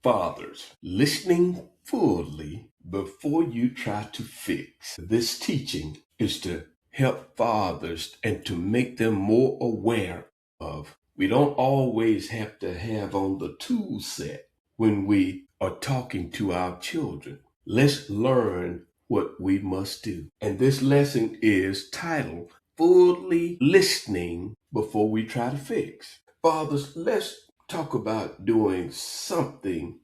Fathers, listening fully before you try to fix. This teaching is to help fathers and to make them more aware of. We don't always have to have on the tool set when we are talking to our children. Let's learn what we must do. And this lesson is titled Fully Listening Before We Try to Fix. Fathers, let's talk about doing something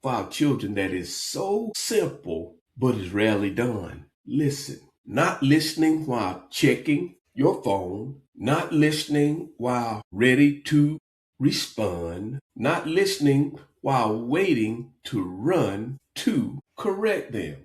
for our children that is so simple but is rarely done. Listen, not listening while checking your phone, not listening while ready to respond, not listening while waiting to run to correct them,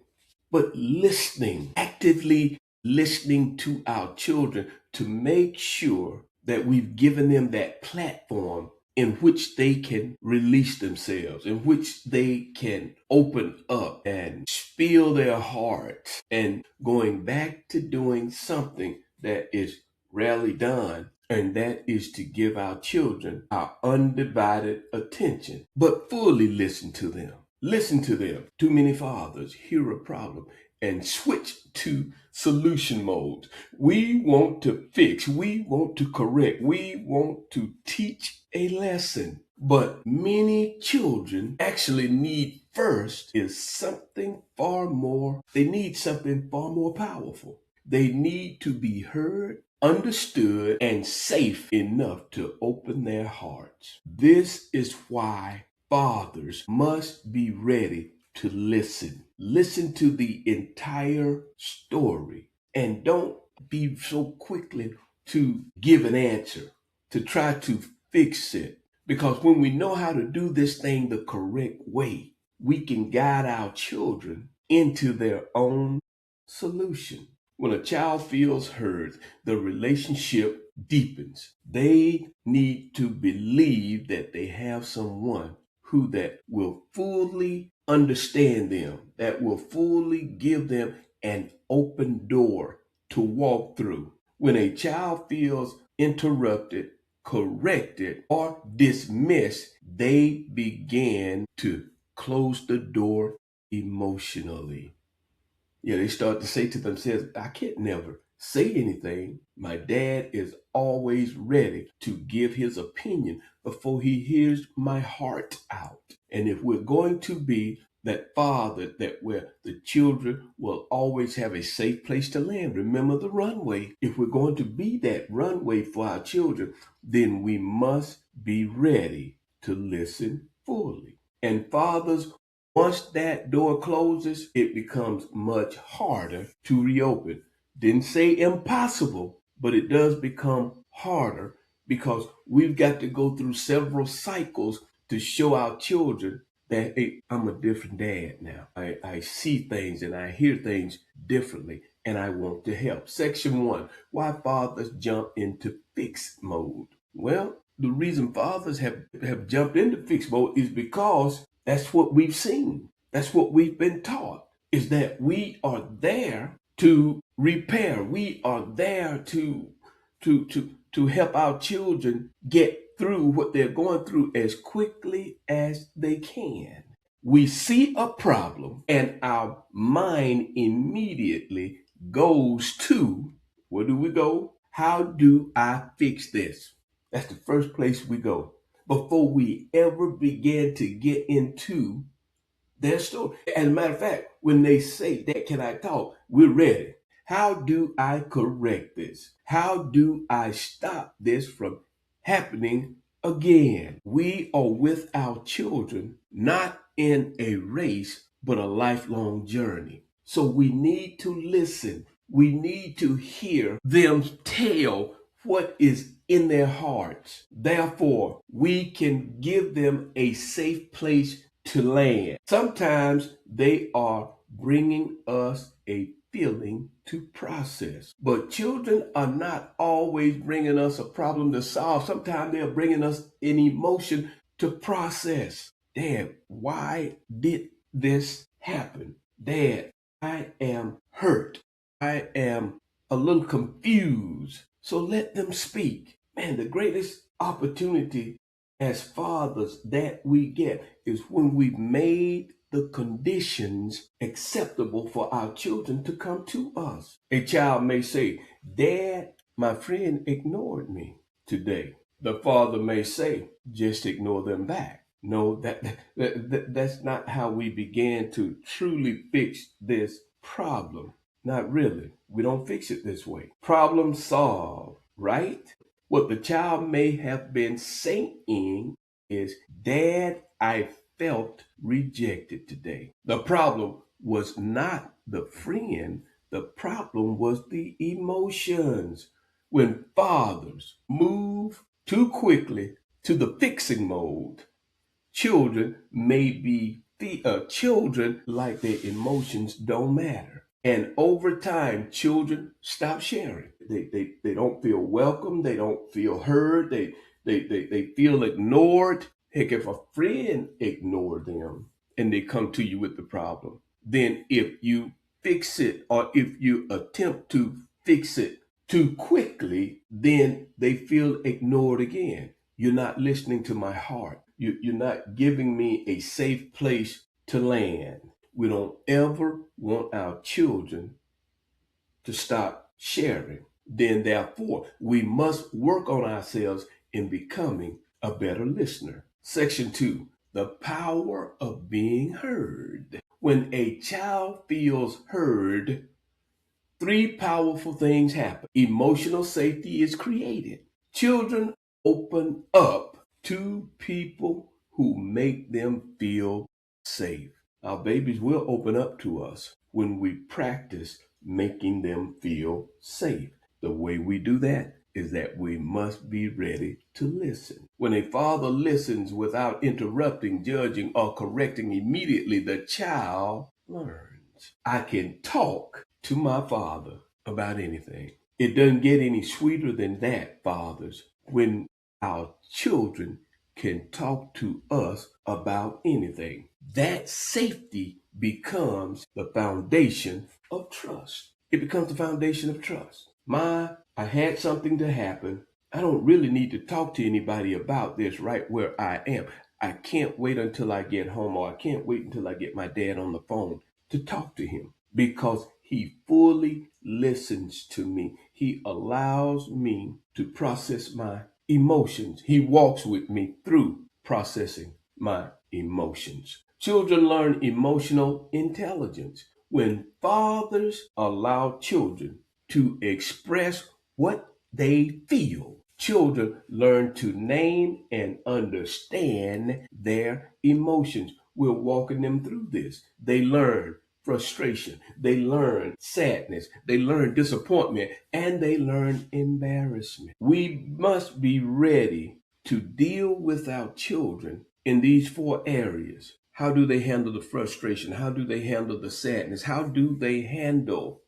but listening, actively listening to our children to make sure that we've given them that platform in which they can release themselves, in which they can open up and spill their hearts, and going back to doing something that is rarely done, and that is to give our children our undivided attention, but fully listen to them. Listen to them. Too many fathers hear a problem and switch to solution mode. We want to fix, we want to correct, we want to teach a lesson. But many children actually need first is something far more, they need something far more powerful. They need to be heard, understood, and safe enough to open their hearts. This is why fathers must be ready to listen. Listen to the entire story and don't be so quickly to give an answer, to try to fix it. Because when we know how to do this thing the correct way, we can guide our children into their own solution. When a child feels heard, the relationship deepens. They need to believe that they have someone who that will fully understand them, that will fully give them an open door to walk through. When a child feels interrupted, corrected, or dismissed, they begin to close the door emotionally. Yeah, they start to say to themselves, I can't never say anything. My dad is always ready to give his opinion before he hears my heart out. And if we're going to be that father that where the children will always have a safe place to land, remember the runway. If we're going to be that runway for our children, then we must be ready to listen fully. And fathers, once that door closes, it becomes much harder to reopen. Didn't say impossible, but it does become harder because we've got to go through several cycles to show our children that, hey, I'm a different dad now. I see things and I hear things differently and I want to help. Section 1, why fathers jump into fixed mode. Well, the reason fathers have jumped into fixed mode is because that's what we've seen. That's what we've been taught, is that we are there to repair. We are there to help our children get through what they're going through as quickly as they can. We see a problem and our mind immediately goes to, where do we go? How do I fix this? That's the first place we go before we ever begin to get into their story. As a matter of fact, when they say, Dad, can I talk? We're ready. How do I correct this? How do I stop this from happening again? We are with our children, not in a race, but a lifelong journey. So we need to listen. We need to hear them tell what is in their hearts. Therefore, we can give them a safe place to land. Sometimes they are bringing us a feeling to process. But children are not always bringing us a problem to solve. Sometimes they're bringing us an emotion to process. Dad, why did this happen? Dad, I am hurt. I am a little confused. So let them speak. Man, the greatest opportunity as fathers that we get is when we've made the conditions acceptable for our children to come to us. A child may say, Dad, my friend ignored me today. The father may say, just ignore them back. No, that's not how we begin to truly fix this problem. Not really. We don't fix it this way. Problem solved, right? What the child may have been saying is, Dad, I felt rejected today. The problem was not the friend, the problem was the emotions. When fathers move too quickly to the fixing mode, children may be children like their emotions don't matter. And over time, children stop sharing. They don't feel welcome. They don't feel heard. They feel ignored. Heck, if a friend ignored them and they come to you with the problem, then if you fix it or if you attempt to fix it too quickly, then they feel ignored again. You're not listening to my heart. You're not giving me a safe place to land. We don't ever want our children to stop sharing. Then, therefore, we must work on ourselves in becoming a better listener. Section 2, the power of being heard. When a child feels heard, three powerful things happen. Emotional safety is created. Children open up to people who make them feel safe. Our babies will open up to us when we practice making them feel safe. The way we do that is that we must be ready to listen. When a father listens without interrupting, judging, or correcting immediately, the child learns. I can talk to my father about anything. It doesn't get any sweeter than that, fathers, when our children can talk to us about anything. That safety becomes the foundation of trust. It becomes the foundation of trust. I had something to happen. I don't really need to talk to anybody about this right where I am. I can't wait until I get home, or I can't wait until I get my dad on the phone to talk to him, because he fully listens to me. He allows me to process my emotions. He walks with me through processing my emotions. Children learn emotional intelligence when fathers allow children to express what they feel. Children learn to name and understand their emotions. We're walking them through this. They learn frustration, they learn sadness, they learn disappointment, and they learn embarrassment. We must be ready to deal with our children in these four areas. How do they handle the frustration? How do they handle the sadness? How do they handle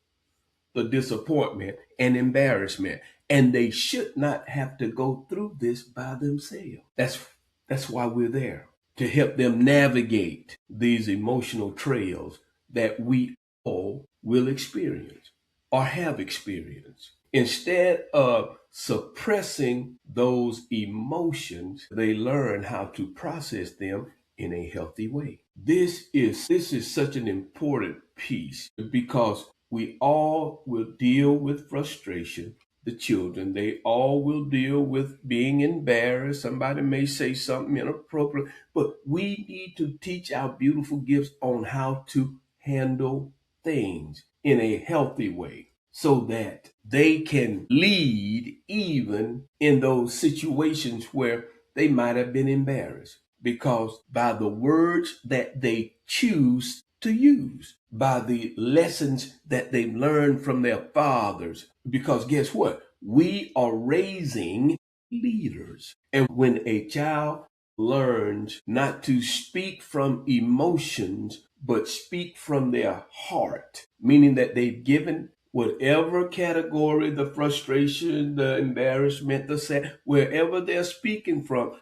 the disappointment and embarrassment? And they should not have to go through this by themselves. That's why we're there, to help them navigate these emotional trails that we all will experience or have experienced. Instead of suppressing those emotions, they learn how to process them in a healthy way. This is such an important piece, because we all will deal with frustration. The children, they all will deal with being embarrassed. Somebody may say something inappropriate, but we need to teach our beautiful gifts on how to handle things in a healthy way, so that they can lead even in those situations where they might have been embarrassed, because by the words that they choose to use, by the lessons that they've learned from their fathers. Because guess what? We are raising leaders. And when a child learns not to speak from emotions, but speak from their heart, meaning that they've given whatever category, the frustration, the embarrassment, the sad, wherever they're speaking from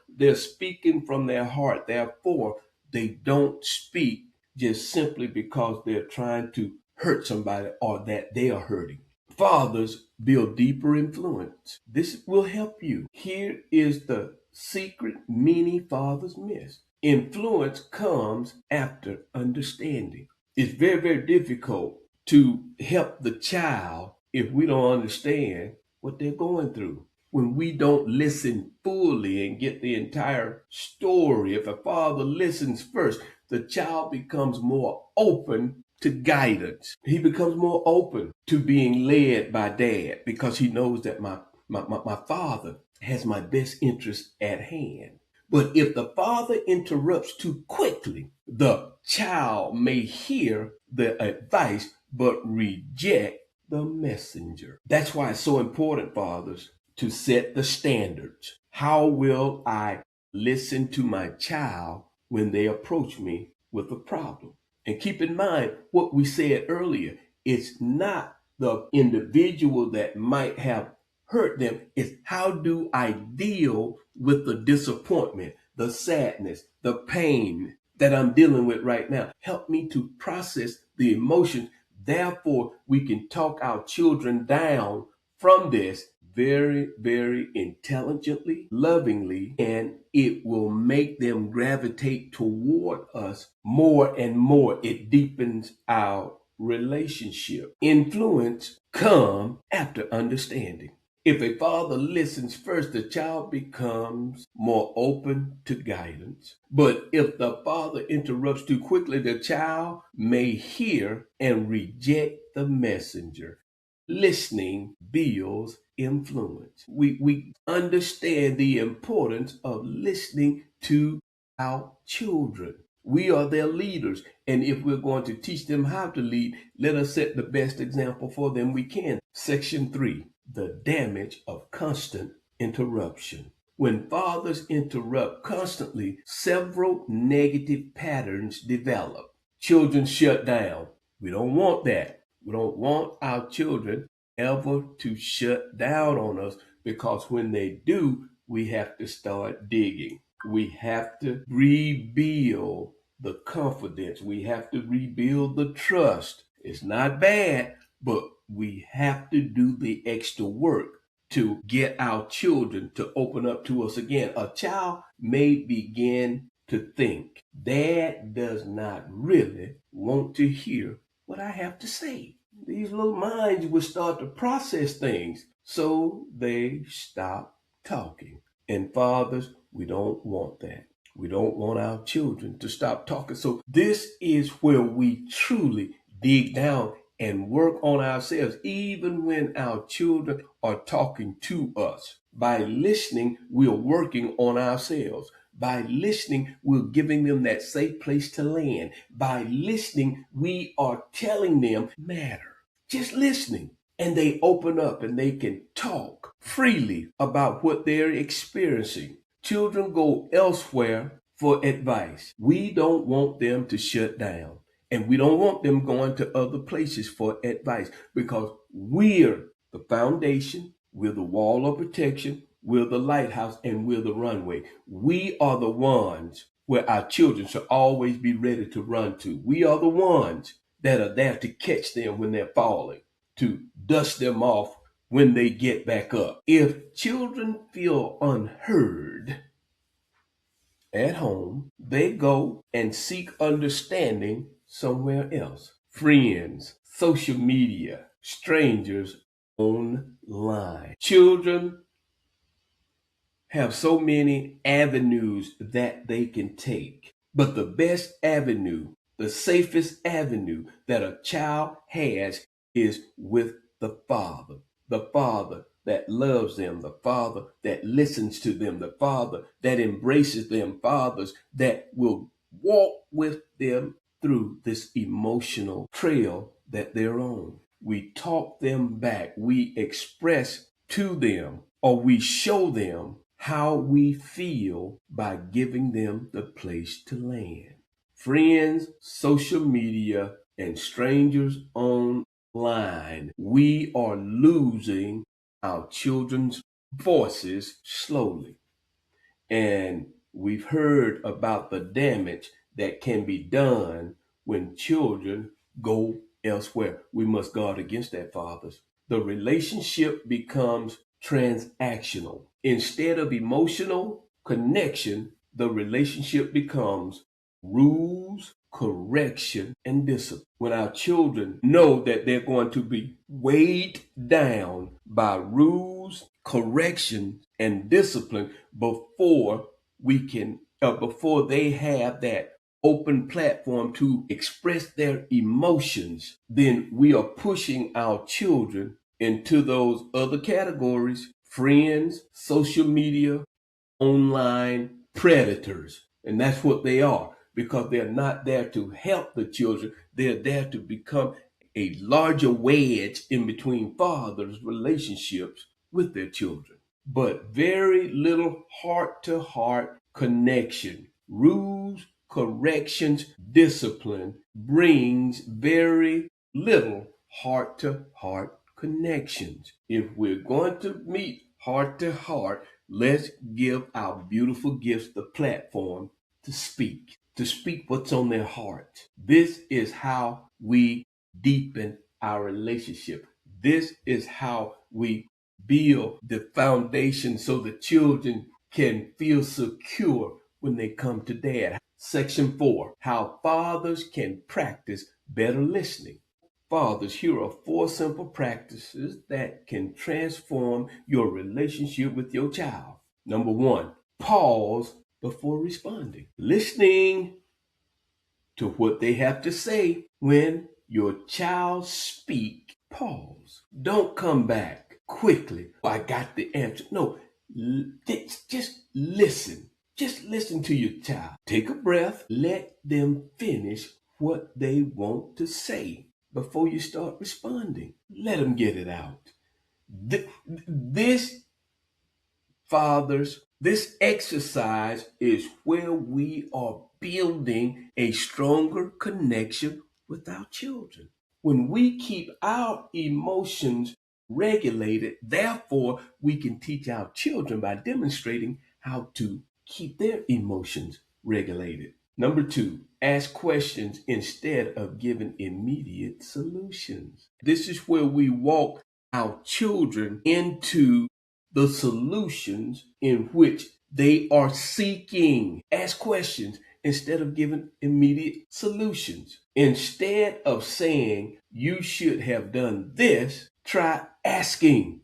their heart. Therefore, they don't speak just simply because they're trying to hurt somebody or that they are hurting. Fathers build deeper influence. This will help you. Here is the secret many fathers miss. Influence comes after understanding. It's very, very difficult to help the child if we don't understand what they're going through. When we don't listen fully and get the entire story, if a father listens first, the child becomes more open to guidance. He becomes more open to being led by dad because he knows that my father has my best interest at hand. But if the father interrupts too quickly, the child may hear the advice but reject the messenger. That's why it's so important, fathers, to set the standards. How will I listen to my child when they approach me with a problem? And keep in mind what we said earlier. It's not the individual that might have hurt them. It's how do I deal with the disappointment, the sadness, the pain that I'm dealing with right now. Help me to process the emotions. Therefore, we can talk our children down from this very, very intelligently, lovingly, and it will make them gravitate toward us more and more. It deepens our relationship. Influence come after understanding. If a father listens first, the child becomes more open to guidance. But if the father interrupts too quickly, the child may hear and reject the messenger. Listening builds influence. We understand the importance of listening to our children. We are their leaders. And if we're going to teach them how to lead, let us set the best example for them we can. Section 3, the damage of constant interruption. When fathers interrupt constantly, several negative patterns develop. Children shut down. We don't want that. We don't want our children ever to shut down on us, because when they do, we have to start digging. We have to rebuild the confidence. We have to rebuild the trust. It's not bad, but we have to do the extra work to get our children to open up to us again. A child may begin to think, Dad does not really want to hear what I have to say. These little minds will start to process things, so they stop talking. And fathers, we don't want that. We don't want our children to stop talking. So this is where we truly dig down and work on ourselves, even when our children are talking to us. By listening, we're working on ourselves. By listening, we're giving them that safe place to land. By listening, we are telling them matter. Just listening. And they open up and they can talk freely about what they're experiencing. Children go elsewhere for advice. We don't want them to shut down. And we don't want them going to other places for advice, because we're the foundation, we're the wall of protection, we're the lighthouse, and we're the runway. We are the ones where our children should always be ready to run to. We are the ones that are there to catch them when they're falling, to dust them off when they get back up. If children feel unheard at home, they go and seek understanding somewhere else. Friends, social media, strangers online. Children have so many avenues that they can take. But the best avenue, the safest avenue that a child has is with the father. The father that loves them, the father that listens to them, the father that embraces them, fathers that will walk with them through this emotional trail that they're on. We talk them back. We express to them, or we show them how we feel by giving them the place to land. Friends, social media, and strangers online, we are losing our children's voices slowly. And we've heard about the damage that can be done when children go elsewhere. We must guard against that, fathers. The relationship becomes transactional instead of emotional. connection, the relationship becomes rules, correction, and discipline. When our children know that they're going to be weighed down by rules, correction, and discipline before they have that open platform to express their emotions, then we are pushing our children into those other categories: friends, social media, online predators. And that's what they are, because they're not there to help the children. They're there to become a larger wedge in between fathers' relationships with their children. But very little heart to heart connection. Rules, corrections, discipline brings very little heart to heart connections. If we're going to meet heart to heart, let's give our beautiful gifts the platform to speak what's on their heart. This is how we deepen our relationship. This is how we build the foundation so the children can feel secure when they come to dad. Section 4, how fathers can practice better listening. Fathers, here are 4 simple practices that can transform your relationship with your child. Number 1, pause before responding. Listening to what they have to say. When your child speak, pause. Don't come back quickly. I got the answer. No, just listen. Just listen to your child. Take a breath. Let them finish what they want to say before you start responding. Let them get it out. This, fathers, this exercise is where we are building a stronger connection with our children. When we keep our emotions regulated, therefore, we can teach our children by demonstrating how to keep their emotions regulated. Number 2, ask questions instead of giving immediate solutions. This is where we walk our children into the solutions in which they are seeking. Ask questions instead of giving immediate solutions. Instead of saying, you should have done this, try asking,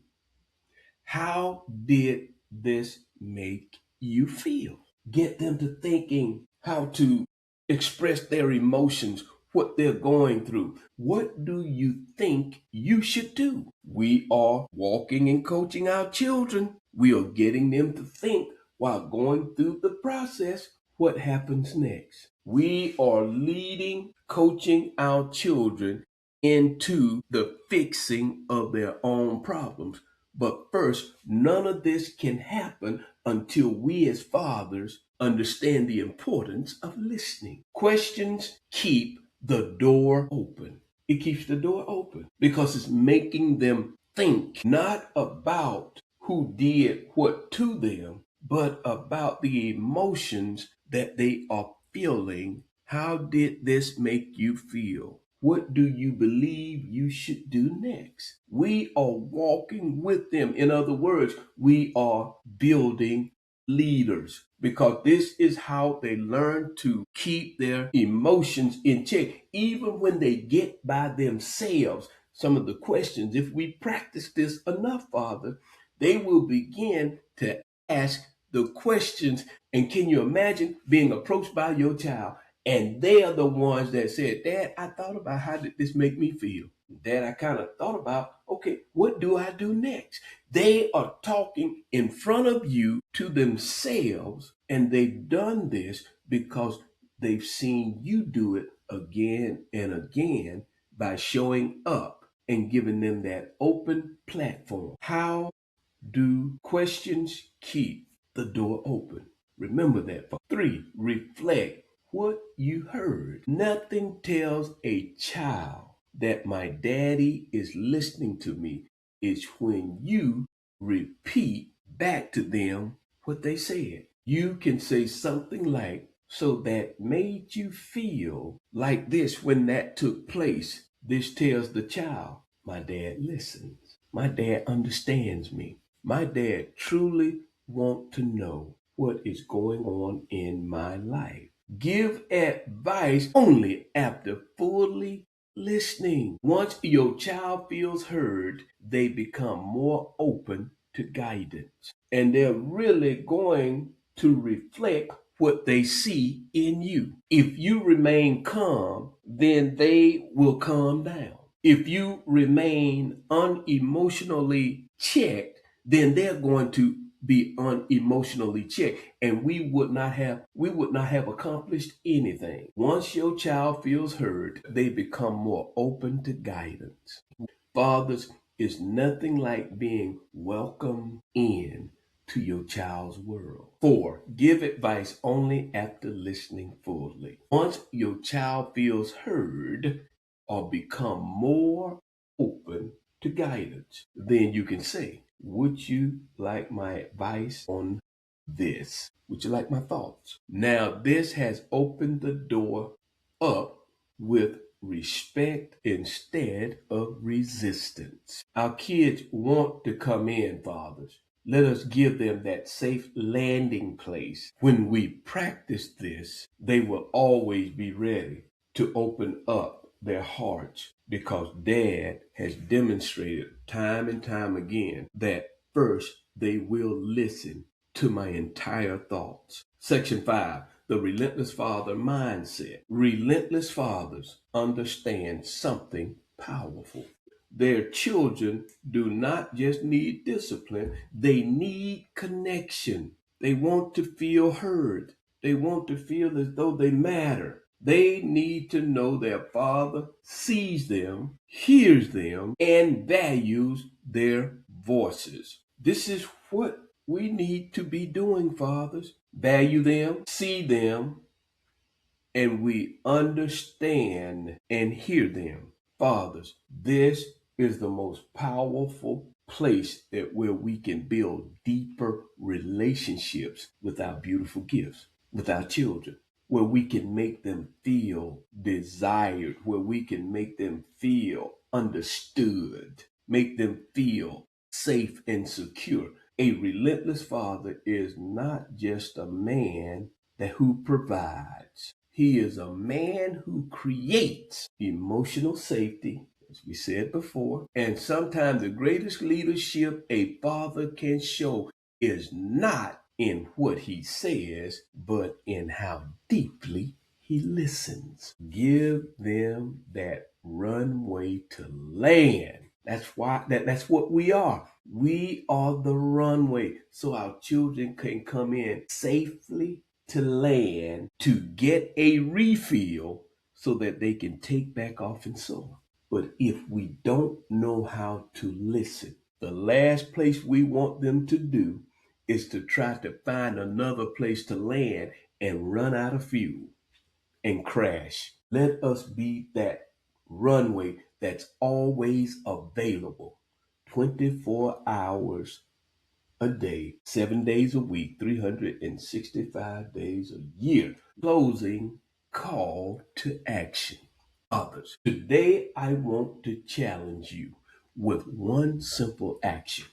how did this make you feel? Get them to thinking how to express their emotions, what they're going through. What do you think you should do? We are walking and coaching our children. We are getting them to think while going through the process, what happens next. We are leading, coaching our children into the fixing of their own problems. But first, none of this can happen until we as fathers understand the importance of listening. Questions keep the door open. It keeps the door open because it's making them think not about who did what to them, but about the emotions that they are feeling. How did this make you feel? What do you believe you should do next? We are walking with them. In other words, we are building leaders, because this is how they learn to keep their emotions in check. Even when they get by themselves, some of the questions, if we practice this enough, Father, they will begin to ask the questions. And can you imagine being approached by your child and they are the ones that said, Dad, I thought about how did this make me feel? Dad, I kind of thought about, okay, what do I do next? They are talking in front of you to themselves, and they've done this because they've seen you do it again and again by showing up and giving them that open platform. How do questions keep the door open? Remember that. 3, reflect what you heard. Nothing tells a child that my daddy is listening to me is when you repeat back to them what they said. You can say something like, so that made you feel like this when that took place. This tells the child, my dad listens. My dad understands me. My dad truly wants to know what is going on in my life. Give advice only after fully listening. Once your child feels heard, they become more open to guidance. And they're really going to reflect what they see in you. If you remain calm, then they will calm down. If you remain unemotionally checked, then they're going to be unemotionally checked, and we would not have accomplished anything. Once your child feels heard, they become more open to guidance. Fathers, is nothing like being welcomed in to your child's world. 4. Give advice only after listening fully. Once your child feels heard or become more open to guidance, then you can say, would you like my advice on this? Would you like my thoughts? Now, this has opened the door up with respect instead of resistance. Our kids want to come in, fathers. Let us give them that safe landing place. When we practice this, they will always be ready to open up their hearts, because Dad has demonstrated time and time again that first they will listen to my entire thoughts. Section 5. The relentless father mindset. Relentless fathers understand something powerful. Their children do not just need discipline, they need connection. They want to feel heard. They want to feel as though they matter. They need to know their father sees them, hears them, and values their voices. This is what we need to be doing, fathers. Value them, see them, and we understand and hear them. Fathers, this is the most powerful place where we can build deeper relationships with our beautiful gifts, with our children, where we can make them feel desired, where we can make them feel understood, make them feel safe and secure. A relentless father is not just a man who provides. He is a man who creates emotional safety, as we said before. And sometimes the greatest leadership a father can show is not in what he says, but in how deeply he listens. Give them that runway to land. That's what we are. We are the runway, so our children can come in safely to land to get a refill so that they can take back off and soar. But if we don't know how to listen, the last place we want them to do is to try to find another place to land and run out of fuel and crash. Let us be that runway that's always available 24 hours a day, 7 days a week, 365 days a year. Closing call to action. Others. Today, I want to challenge you with one simple action.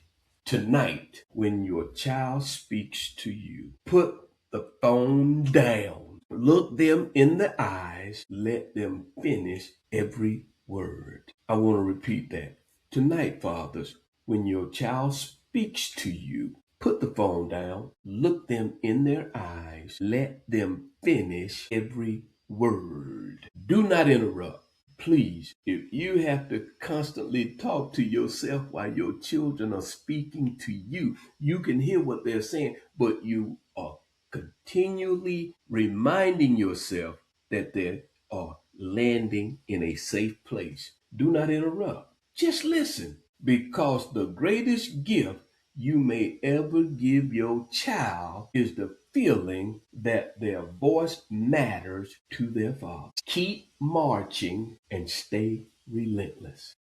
Tonight, when your child speaks to you, put the phone down. Look them in the eyes. Let them finish every word. I want to repeat that. Tonight, fathers, when your child speaks to you, put the phone down, look them in their eyes, let them finish every word. Do not interrupt. Please, if you have to constantly talk to yourself while your children are speaking to you, you can hear what they're saying, but you are continually reminding yourself that they are landing in a safe place. Do not interrupt. Just listen, because the greatest gift you may ever give your child is the feeling that their voice matters to their father. Keep marching and stay relentless.